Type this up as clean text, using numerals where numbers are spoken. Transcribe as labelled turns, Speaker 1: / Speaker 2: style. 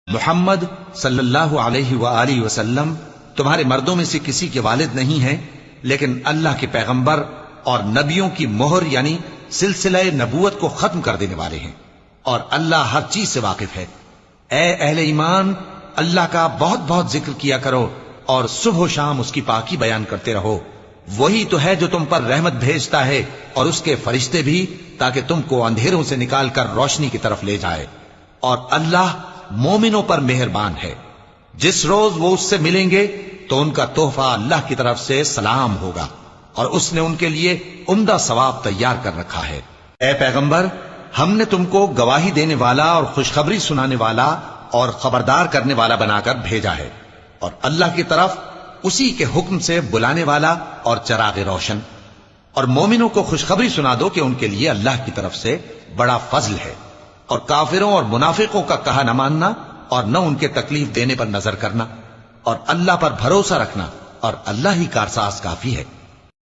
Speaker 1: محمد صلی اللہ علیہ وآلہ وسلم تمہارے مردوں میں سے کسی کے والد نہیں ہیں، لیکن اللہ کے پیغمبر اور نبیوں کی مہر یعنی سلسلہ نبوت کو ختم کر دینے والے ہیں، اور اللہ ہر چیز سے واقف ہے۔ اے اہل ایمان، اللہ کا بہت بہت ذکر کیا کرو اور صبح و شام اس کی پاکی بیان کرتے رہو۔ وہی تو ہے جو تم پر رحمت بھیجتا ہے اور اس کے فرشتے بھی، تاکہ تم کو اندھیروں سے نکال کر روشنی کی طرف لے جائے، اور اللہ مومنوں پر مہربان ہے۔ جس روز وہ اس سے ملیں گے تو ان کا تحفہ اللہ کی طرف سے سلام ہوگا، اور اس نے ان کے لیے عمدہ ثواب تیار کر رکھا ہے۔ اے پیغمبر، ہم نے تم کو گواہی دینے والا اور خوشخبری سنانے والا اور خبردار کرنے والا بنا کر بھیجا ہے، اور اللہ کی طرف اسی کے حکم سے بلانے والا اور چراغ روشن۔ اور مومنوں کو خوشخبری سنا دو کہ ان کے لیے اللہ کی طرف سے بڑا فضل ہے، اور کافروں اور منافقوں کا کہا نہ ماننا اور نہ ان کے تکلیف دینے پر نظر کرنا، اور اللہ پر بھروسہ رکھنا، اور اللہ ہی کارساز کافی ہے۔